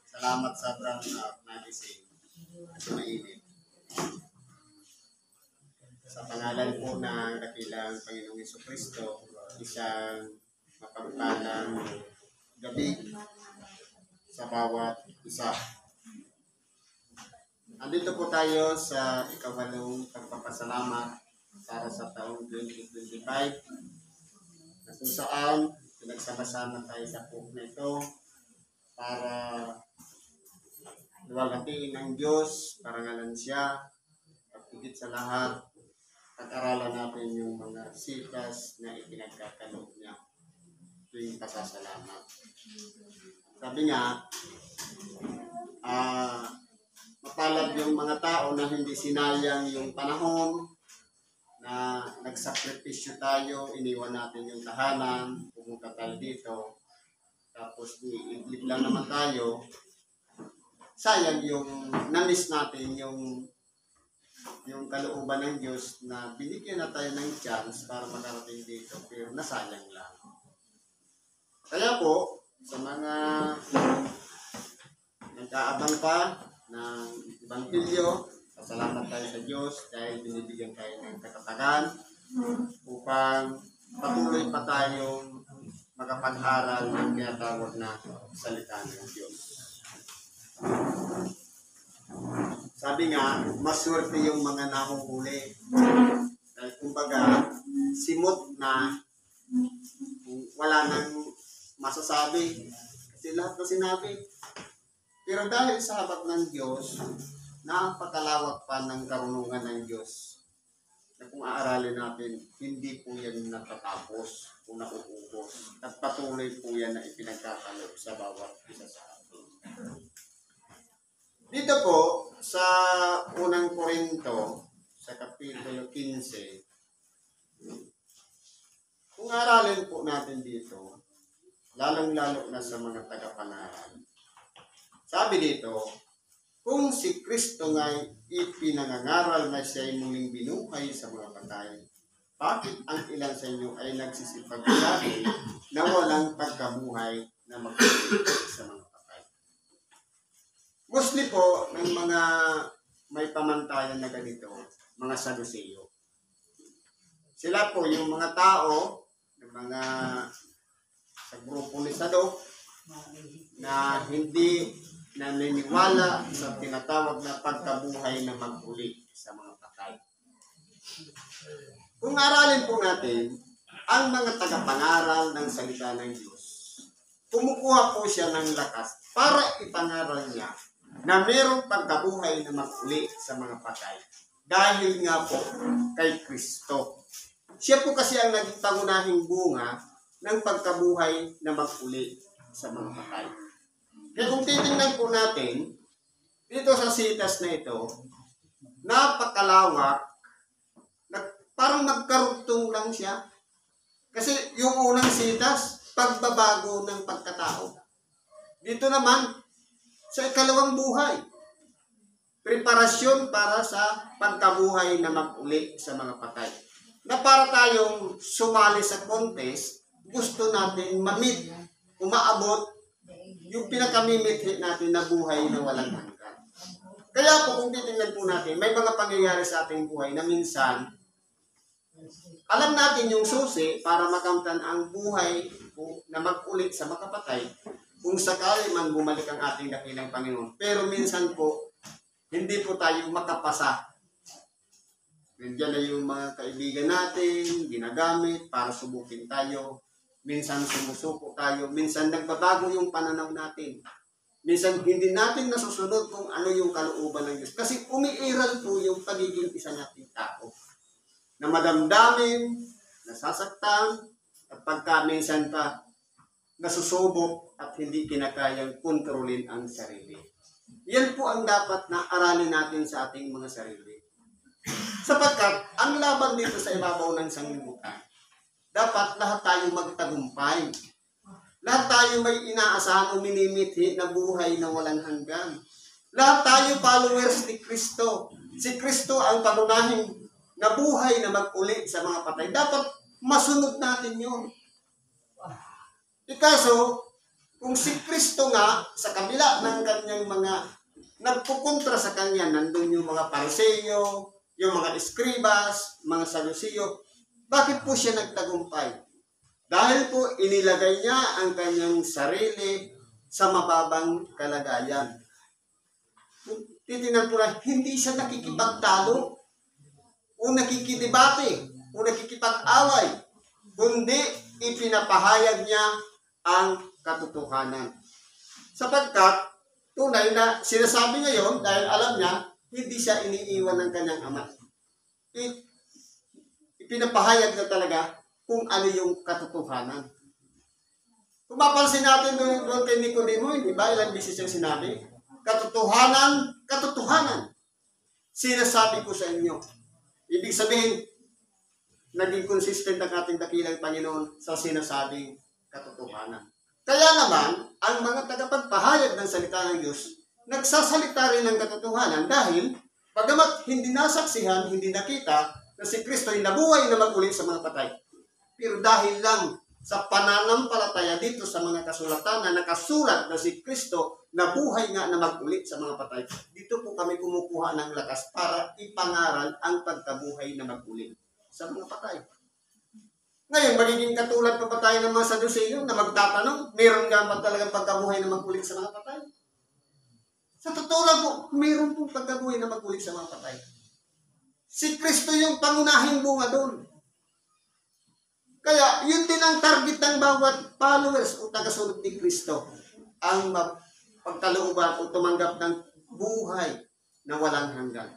Salamat sa brown out nagising. Kasi mainit. Sa pangalan po ng dakilang Panginoong Jesucristo, isang mapagpalang gabi sa bawat isa. Andito po tayo sa ikawalong pagpapasalamat para sa taong 2025 na kung saan pinagsama-sama tayo sa po na ito para luwalhatiin ng Diyos, parangalan siya, at higit sa lahat, pag-aralan natin yung mga sitas na ipinagkakaloob niya tuwing pasasalamat. Sabi nga, mapalad yung mga tao na hindi sinayang yung panahon na nagsakripisyo tayo, iniwan natin yung tahanan, pumunta tayo dito, tapos iidlip lang naman tayo. Sayang yung na-miss natin yung kalooban ng Diyos na binigyan na tayo ng chance para makarating dito, pero nasayang lang. Kaya po, sa mga nag-aabang pa ng Ebanghelyo, pasalamat tayo sa Diyos dahil binibigyan tayo ng katatagan upang patuloy pa tayong makapag-aral ng tinatawag na salita ng Diyos. Sabi nga, maswerte yung mga nahuhuli. Dahil kumbaga, simot na, wala nang masasabi. Kasi lahat na sinabi. Pero dahil sa habag ng Diyos, napakalawak pa ng karunungan ng Diyos. Na kung aaralin natin, hindi po yan natatapos o nauubos. At patuloy po yan na ipinagkakaloob sa bawat isa sa atin. Dito po, sa unang Korinto, sa Kapitulo 15, kung aralin po natin dito, lalong-lalo na sa mga tagapanaran. Sabi dito, kung si Kristo nga ipinangangaral na siya'y muling binuhay sa mga patay, bakit ang ilan sa inyo ay nagsisipagsabi na walang pagkabuhay na magpapit sa mga patay? Mostly po, ng mga may pamantayan na ganito, mga Saduceo. Sila po yung mga tao, yung mga sa grupo ni Sadok, na hindi naniniwala sa tinatawag na pagkabuhay na mag-uli sa mga patay. Kung aralin po natin, ang mga tagapangaral ng salita ng Diyos, kumukuha po siya ng lakas para ipangaral niya na mayroong pagkabuhay na mag-uli sa mga patay. Dahil nga po kay Kristo. Siya po kasi ang naging pangunahing bunga ng pagkabuhay na mag-uli sa mga patay. Kaya kung titingnan po natin, dito sa sitas na ito, napakalawak, parang magkarugtong lang siya. Kasi yung unang sitas, pagbabago ng pagkatao. Dito naman, sa ikalawang buhay, preparasyon para sa pagkabuhay na mag-uli sa mga patay. Na para tayong sumali sa contest, gusto natin ma-meet, umaabot, yung pinakamimithi natin na buhay na walang hanggan. Kaya po, kung titingnan po natin, may mga pangyayari sa ating buhay na minsan, alam natin yung susi para makamtan ang buhay na mag-ulit sa makapatay, kung sakali man bumalik ang ating dakilang Panginoon. Pero minsan po, hindi po tayo makapasa. Nandiyan na yung mga kaibigan natin, ginagamit para subukin tayo. Minsan sumusuko tayo, minsan nagbabago yung pananaw natin. Minsan hindi natin nasusunod kung ano yung kalooban ng Diyos. Kasi umiiral po yung pagiging isa nating tao. Na madamdamin, nasasaktan, at pagka minsan pa nasusubok at hindi kinakayang kontrolin ang sarili. Yan po ang dapat na aralin natin sa ating mga sarili. Sapagkat ang laban dito sa ibabaw ng sanglibutan, dapat lahat tayo magtagumpay. Lahat tayo may inaasahan o minimithi na buhay na walang hanggan. Lahat tayo followers ni Kristo. Si Kristo ang pangunahing na buhay na mag-uli sa mga patay. Dapat masunod natin yun. Ikaso, Kung si Kristo nga, sa kabila ng kanyang mga nagpukontra sa kanya, nandun yung mga Pariseo, yung mga Eskribas, mga Saduceo, bakit po siya nagtagumpay? Dahil po inilagay niya ang kanyang sarili sa mababang kalagayan. Titingnan po na, hindi siya nakikipagtalo, o nakikidebate, o nakikipag-away, kundi ipinapahayag niya ang katotohanan. Sapagkat, tunay na sinasabi niya yon dahil alam niya, hindi siya iniiwan ng kanyang ama. Ipinapahayag na talaga kung ano yung katotohanan. Kung mapansin natin doon kay Nicodemo, di ba? Ilang beses yung sinabi, katotohanan, katotohanan. Sinasabi ko sa inyo. Ibig sabihin, naging consistent ang ating dakilang Panginoon sa sinasabing katotohanan. Kaya naman, ang mga tagapagpahayag ng salita ng Diyos, nagsasalita rin ng katotohanan dahil, pagamat hindi nasaksihan, hindi nakita, na si Kristo ay nabuhay na mag-ulit sa mga patay. Pero dahil lang sa pananampalataya dito sa mga kasulatan na nakasulat na si Kristo nabuhay nga na mag-ulit sa mga patay, dito po kami kumukuha ng lakas para ipangaral ang pagkabuhay na mag-ulit sa mga patay. Ngayon, magiging katulad pa ba tayo ng mga Saduceo na magtatanong, meron nga ba talagang pagkabuhay na mag-ulit sa mga patay? Sa totoo lang po, meron pong pagkabuhay na mag-ulit sa mga patay. Si Kristo yung pangunahing bunga doon. Kaya, yun din ang target ng bawat followers o tagasunod ni Kristo. Ang pagkalooban o tumanggap ng buhay na walang hanggan.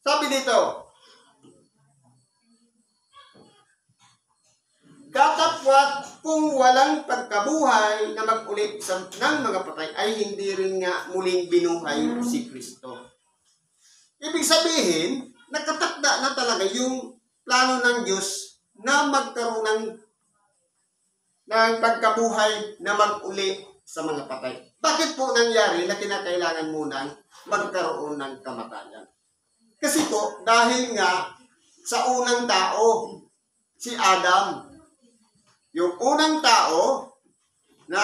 Sabi dito, katapwat kung walang pagkabuhay na mag-ulit ng mga patay ay hindi rin nga muling binuhay si Kristo. Ibig sabihin, nakatakda na talaga yung plano ng Diyos na magkaroon ng pagkabuhay na mag-uli sa mga patay. Bakit po nangyari na kinakailangan munang magkaroon ng kamatayan? Kasi po, dahil nga sa unang tao, si Adam, yung unang tao na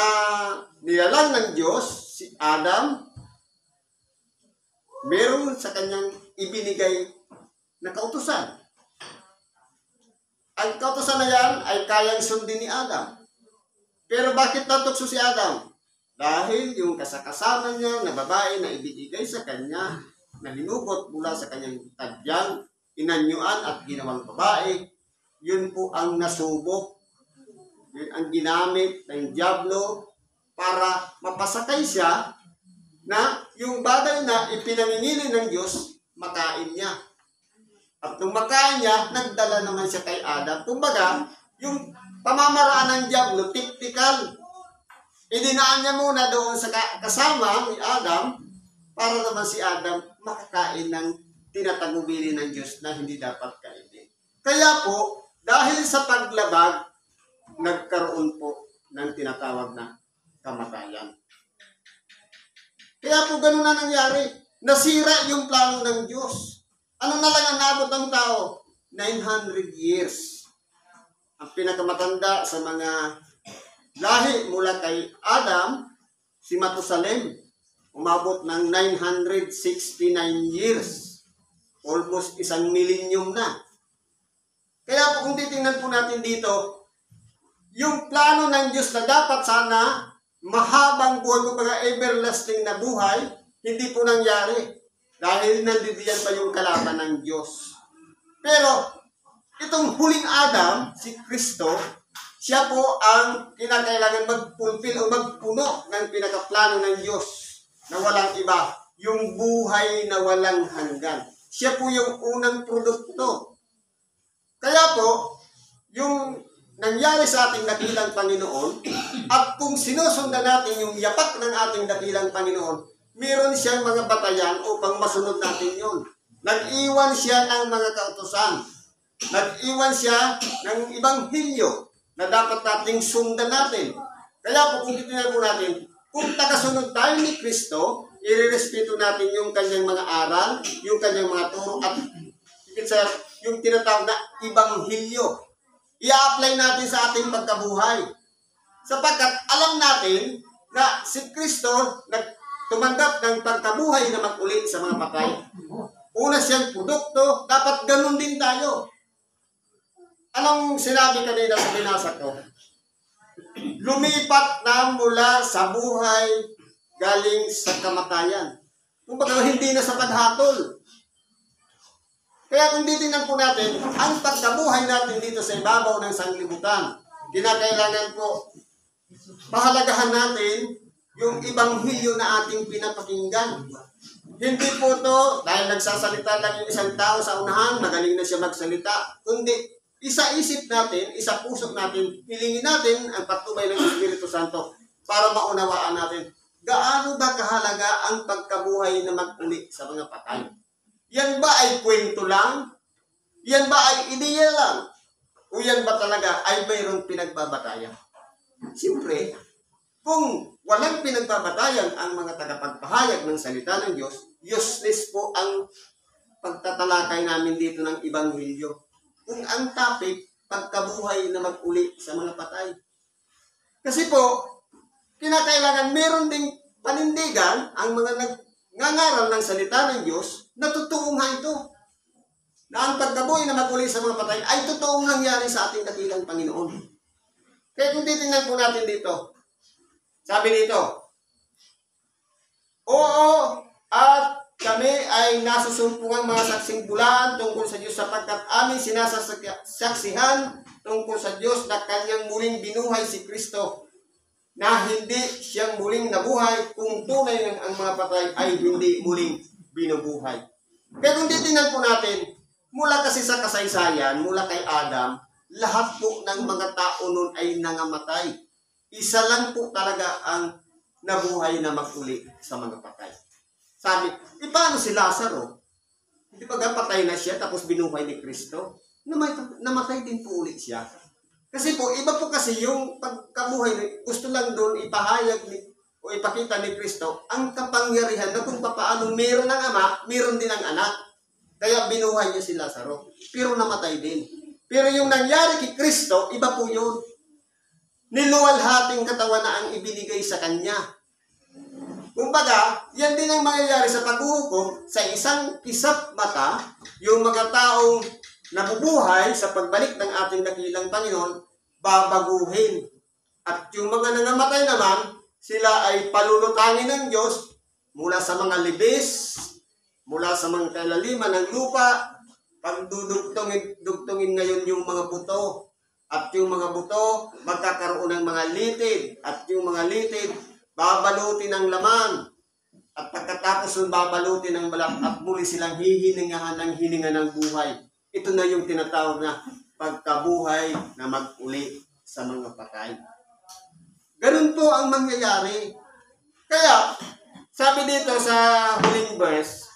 nilalang ng Diyos, si Adam, meron sa kanyang ibinigay na kautusan. Ang kautusan na yan ay kayang sundin ni Adam. Pero bakit natukso si Adam? Dahil yung kasakasama niya na babae na ibinigay sa kanya, na hinugot mula sa kanyang tadyang, inanyuan at ginawang babae, yun po ang nasubok. Yun ang ginamit ng dyablo para mapasakay siya na yung bagay na ipinangingilin ng Diyos, makain niya. At nung makain niya, nagdala naman siya kay Adam. Kumbaga, yung pamamaraan ng dyablo, tiktikal. Idinaan niya muna doon sa kasama ni Adam para naman si Adam makakain ng tinatagubili ng Diyos na hindi dapat kainin. Kaya po, dahil sa paglabag, nagkaroon po ng tinatawag na kamatayan. Kaya po ganun na nangyari. Nasira yung plano ng Diyos. Ano na lang ang nabot ng tao? 900 years. Ang pinakamatanda sa mga lahi mula kay Adam, si Matusalem, umabot ng 969 years. Almost 1 millennium na. Kaya po kung titingnan po natin dito, yung plano ng Diyos na dapat sana mahabang buhay, kumbaga everlasting na buhay, hindi po nangyari. Dahil nandiyan pa yung kalaban ng Diyos. Pero, itong huling Adam, si Kristo, siya po ang kinakailangan mag-fulfill o magpuno ng pinakaplano ng Diyos na walang iba, yung buhay na walang hanggan. Siya po yung unang produkto. Kaya po, yung nangyari sa ating dakilang Panginoon, at kung sinusundan natin yung yapak ng ating dakilang Panginoon, meron siyang mga batayan upang masunod natin yun. Nag-iwan siya ng mga kautusan. Nag-iwan siya ng ibanghilyo na dapat nating sundan natin. Kaya po kung titignan po natin, kung tagasunod tayo ni Kristo, irerespeto natin yung kanyang mga aral, yung kanyang mga turo, at yung tinatawag na ibanghilyo. I-apply natin sa ating pagkabuhay. Sapagkat alam natin na si Kristo tumanggap ng pagkabuhay na mag-uli sa mga patay. Una siyang produkto, dapat ganun din tayo. Anong sinabi kanina sa binasa ko? Lumipat na mula sa buhay galing sa kamatayan. Kumbaga hindi na sa paghatol. Kaya kung titingnan po natin, ang pagkabuhay natin dito sa ibabaw ng sanglibutan, kinakailangan po pahalagahan natin yung ibanghilyo na ating pinapakinggan. Hindi po to dahil nagsasalita lang yung isang tao sa unahan, magaling na siya magsalita. Kundi isa-isip natin, isa-puso natin, hilingin natin ang patnubay ng Espiritu Santo para maunawaan natin gaano ba kahalaga ang pagkabuhay na mag-uli sa mga patay. Yan ba ay kwento lang? Yan ba ay ideya lang? O yan ba talaga ay mayroong pinagbabatayan? Siyempre, kung walang pinagbabatayan ang mga tagapagpahayag ng salita ng Diyos, useless po ang pagtatalakay namin dito ng Ebanghelyo. Kung ang topic, pagkabuhay na mag-uli sa mga patay. Kasi po, kinakailangan meron ding panindigan ang mga nagngangaral ng salita ng Diyos na totoong nga ito. Na ang pagkabuhay na mag-uli sa mga patay ay totoong nangyari sa ating dakilang Panginoon. Kaya kung titingnan po natin dito, sabi dito, oo, at kami ay nasusumpungang mga saksing bulaan tungkol sa Diyos sapagkat aming sinasasaksihan tungkol sa Diyos na kanyang muling binuhay si Kristo, na hindi siyang muling nabuhay kung tunay ng ang mga patay ay hindi muling binubuhay. Kaya kung titingnan po natin, mula kasi sa kasaysayan, mula kay Adam, lahat po ng mga tao noon ay nangamatay. Isa lang po talaga ang nabuhay na mag-uli sa mga patay. Sabi, paano si Lazaro? Hindi ba patay na siya tapos binuhay ni Kristo? Namatay din po ulit siya. Kasi po, iba po kasi yung pagkabuhay, gusto lang doon ipahayag o ipakita ni Kristo ang kapangyarihan na kung paano meron ng ama, meron din ng anak. Kaya binuhay niya si Lazaro. Pero namatay din. Pero yung nangyari kay Kristo, iba po yun. Niluwalhating katawan na ang ibinigay sa kanya. Kumbaga, yan din ang mangyayari sa paghuhukom sa isang kisap mata, yung mga taong nabubuhay sa pagbalik ng ating dakilang Panginoon, babaguhin. At yung mga nangamatay naman, sila ay palulutangin ng Diyos mula sa mga libis, mula sa mga kailaliman ng lupa, pagdudugtungin ngayon yung mga buto. At yung mga buto, magkakaroon ng mga litid. At yung mga litid, babalutin ng laman. At pagkatapos nun, babalutin ng balat at muli silang hihiningahan ng hininga ng buhay. Ito na yung tinatawag na pagkabuhay na mag-uli sa mga patay. Ganun po ang mangyayari. Kaya, sabi dito sa huling verse,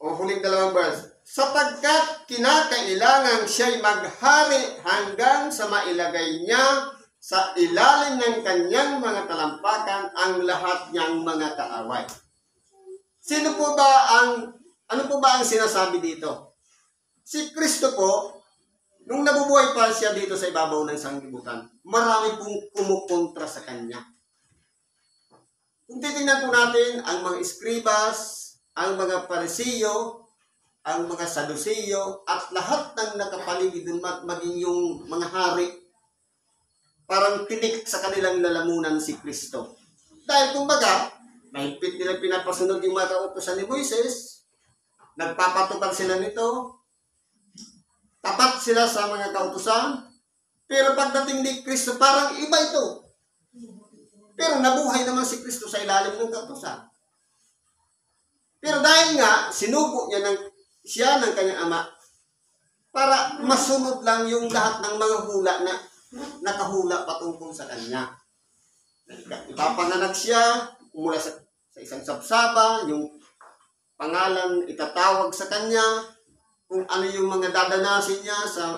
o huling dalawang verse, sapagkat kinakailangan siya'y maghari hanggang sa mailagay niya sa ilalim ng kanyang mga talampakan ang lahat niyang mga kaaway. Ano po ba ang sinasabi dito? Si Kristo po, nung nabubuhay pa siya dito sa ibabaw ng sanglibutan, marami pong kumukontra sa kanya. Kung titingnan po natin ang mga eskribas, ang mga Parisiyo, ang mga Sadusiyo, at lahat ng nakapaligid dun, maging yung mga hari, parang tinik sa kanilang lalamunan si Kristo. Dahil kumbaga, mahigpit nila pinapasunod yung mga kautusan ni Moises, nagpapatupad sila nito, tapat sila sa mga kautusan, pero pagdating ni Kristo, parang iba ito. Pero nabuhay naman si Kristo sa ilalim ng kautusan. Pero dahil nga, sinuko siya ng kanyang ama, para masunod lang yung lahat ng mga hula na nakahula patungkol sa kanya. Ipapanganak siya, mula sa isang sabsaba, yung pangalan itatawag sa kanya, kung ano yung mga dadanasin niya sa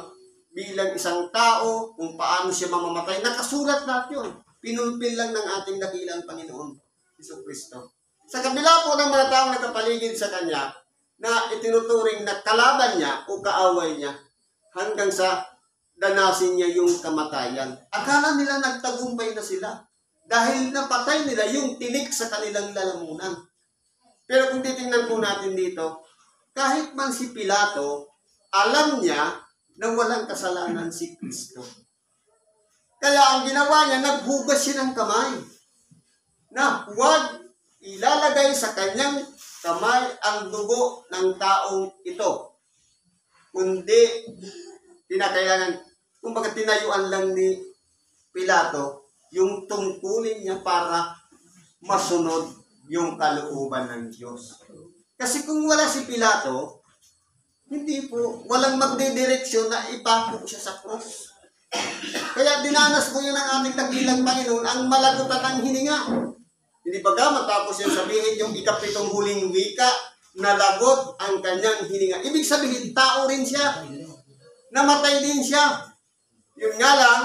bilang isang tao, kung paano siya mamamatay. Nakasulat lahat yun. Pinulpil lang ng ating dakilang Panginoon, Jesucristo. Sa kabila po ng mga taong nakapaligid sa kanya, na itinuturing na kalaban niya o kaaway niya, hanggang sa danasin niya yung kamatayan. Akala nila nagtagumpay na sila dahil napatay nila yung tinik sa kanilang lalamunan. Pero kung titingnan po natin dito, kahit man si Pilato, alam niya na walang kasalanan si Kristo. Kaya ang ginawa niya, naghugas siya ng kamay na huwag ilalagay sa kanyang kamay ang dugo ng taong ito. Kundi, kumbaga tinayuan lang ni Pilato yung tungkulin niya para masunod yung kalooban ng Diyos. Kasi kung wala si Pilato, walang magdidireksyon na ipako siya sa cross. Kaya dinanas mo yun ng ating dakilang Panginoon, ang malagutan ng hininga. Hindi ba matapos yung sabihin yung ikapitong huling wika, nalagot ang kanyang hininga. Ibig sabihin, tao rin siya. Namatay din siya. Yun nga lang,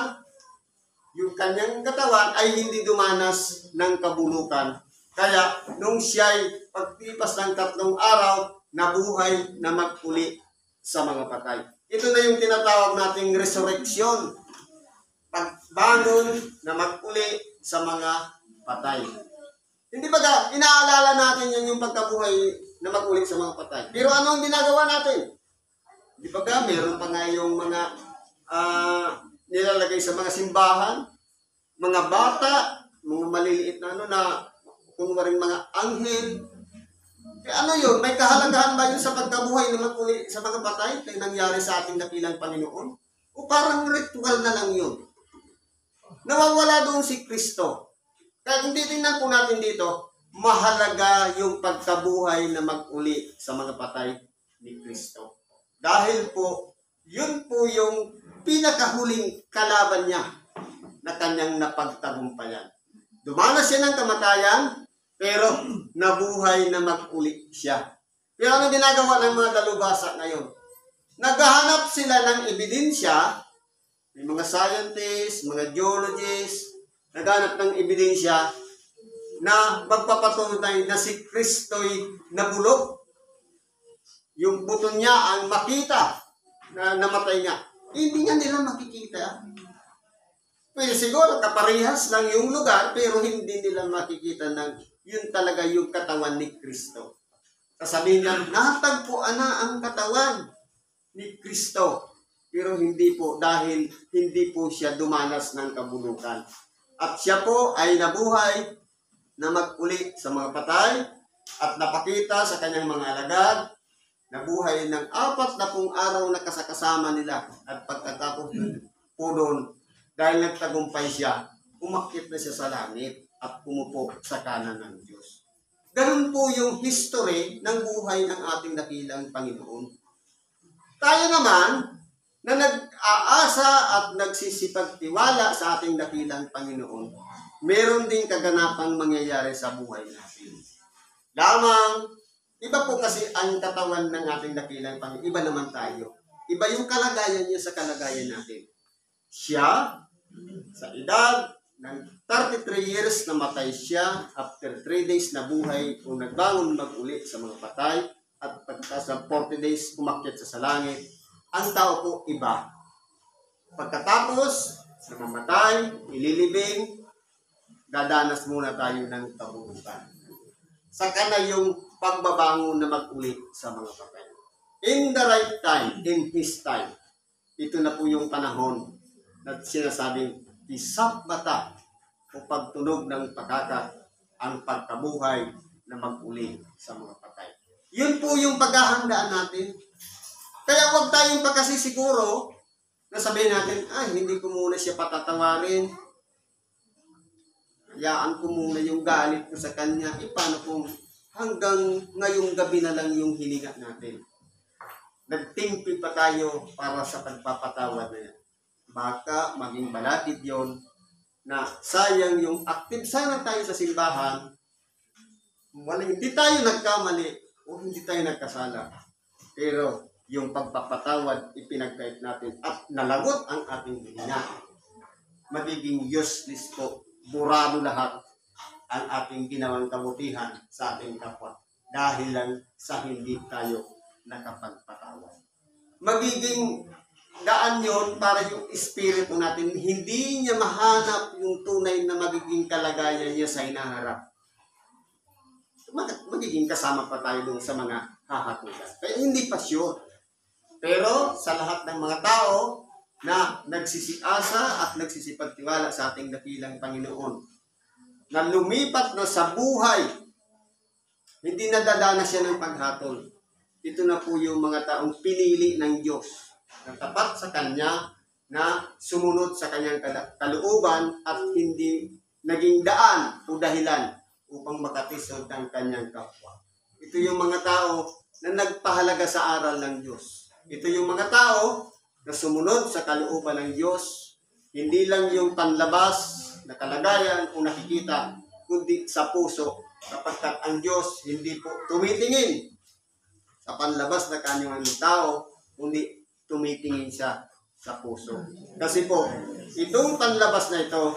yung kanyang katawan ay hindi dumanas ng kabulukan. Kaya, nung siya'y pagtipas ng 3 araw, nabuhay na magpuli sa mga patay. Ito na yung tinatawag nating resurrection. Pagbangon na magpuli sa mga patay. Hindi ba inaalala natin yan yung pagkabuhay na magpuli sa mga patay? Pero ano ang ginagawa natin? Hindi ba meron pa nga yung mga nilalagay sa mga simbahan, mga bata, mga maliliit na kunwaring mga anghel. Ano yun? May kahalagahan ba yun sa pagkabuhay na magpuli sa mga patay na nangyari sa ating dakilang Panginoon? O parang ritual na lang yun? Nawawala doon si Kristo. Kaya kung titingnan po natin dito, mahalaga yung pagkabuhay na magpuli sa mga patay ni Kristo. Dahil po, yun po yung pinakahuling kalaban niya na kanyang napagtagumpayan. Dumanas siya ng kamatayan, pero nabuhay na mag-uli siya. Pero ano ginagawa ng mga dalubhasa ngayon? Naghahanap sila ng ebidensya, may mga scientists, mga geologists, naghahanap ng ebidensya na magpapatunay na si Kristo'y nabulok. Yung buto niya ang makita na namatay niya. Hindi nga nila makikita. Pwede siguro kaparehas lang yung lugar, pero hindi nila makikita ng yun talaga yung katawan ni Kristo. Sasabihin niya, natagpuan na ang katawan ni Kristo. Pero hindi po, dahil hindi po siya dumanas ng kabulukan. At siya po ay nabuhay na mag-uli sa mga patay at napakita sa kanyang mga alagad, nabuhay ng 40 araw na kasakasama nila. At pagkatapos po doon, dahil nagtagumpay siya, umakyat na siya sa langit at umupo sa kanan ng Diyos. Ganun po yung history ng buhay ng ating dakilang Panginoon. Tayo naman, na nag-aasa at nagsisipagtiwala sa ating dakilang Panginoon, meron din kaganapang mangyayari sa buhay natin. Lamang, iba po kasi ang katawan ng ating dakilang Panginoon, iba naman tayo. Iba yung kalagayan niya sa kalagayan natin. Siya, sa edad ng 33 years namatay siya, after 3 days na buhay kung nagbangon mag-uli sa mga patay, at pagkasa 40 days umakyat sa langit. Ang tao po iba. Pagkatapos na mamatay, ililibing, dadanas muna tayo ng kabulukan. Saka na yung pagbabangon na mag-uli sa mga patay. In the right time, in His time, ito na po yung panahon na sinasabing isang mata o pagtunog ng pagkakat ang pagkabuhay na mag-uli sa mga patay. Yun po yung paghahandaan natin. Kaya huwag tayong pagkasisiguro na sabihin natin, hindi ko muna siya patatawarin. Hayaan ko muna yung galit ko sa kanya. Paano kung hanggang ngayong gabi na lang yung hininga natin? Nagtimpi pa tayo para sa pagpapatawad na yan. Baka maging balakid yon na sayang yung active sana tayo sa simbahan, hindi tayo nagkamali o hindi tayo nagkasala. Pero yung pagpapatawad, ipinagkait natin at nalagot ang ating hininga. Magiging useless po, burado lahat ang ating ginawang kabutihan sa ating kapwa dahil lang sa hindi tayo nakapagpatawad. Magiging daan yon para yung espiritu natin, hindi niya mahanap yung tunay na magiging kalagayan niya sa hinaharap. Magiging kasama pa tayo dun sa mga hahatulan. Kaya hindi pa sure. Pero sa lahat ng mga tao na nagsisiasa at nagsisipagtiwala sa ating dakilang Panginoon, na lumipat na sa buhay, hindi nadadanas siya ng paghatol. Ito na po yung mga taong pinili ng Diyos, na tapat sa Kanya, na sumunod sa Kanyang kalooban at hindi naging daan o dahilan upang makatisod ng Kanyang kapwa. Ito yung mga tao na nagpahalaga sa aral ng Diyos. Ito yung mga tao na sumunod sa kalooban ng Diyos, hindi lang yung panlabas na kalagayan o nakikita, kundi sa puso, kapagkat ang Diyos hindi po tumitingin sa panlabas na kanyang tao, kundi tumitingin siya sa puso. Kasi po, itong panlabas na ito,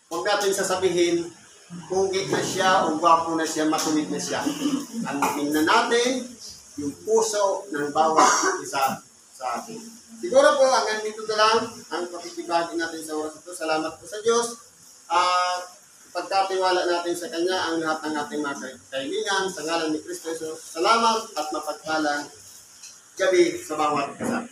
huwag natin sasabihin, pugit na siya o gwapo na siya, matuwid na siya. Ang tingnan natin, yung puso ng bawat isa sa atin. Siguro po, hanggang dito na lang ang pakikibahagi natin sa oras ito. Salamat po sa Diyos. At pagkatiwala natin sa Kanya ang lahat ng ating mga kailangan sa ngalan ni Kristo Jesus. Salamat at mapagpalang gabi sa bawat kasama.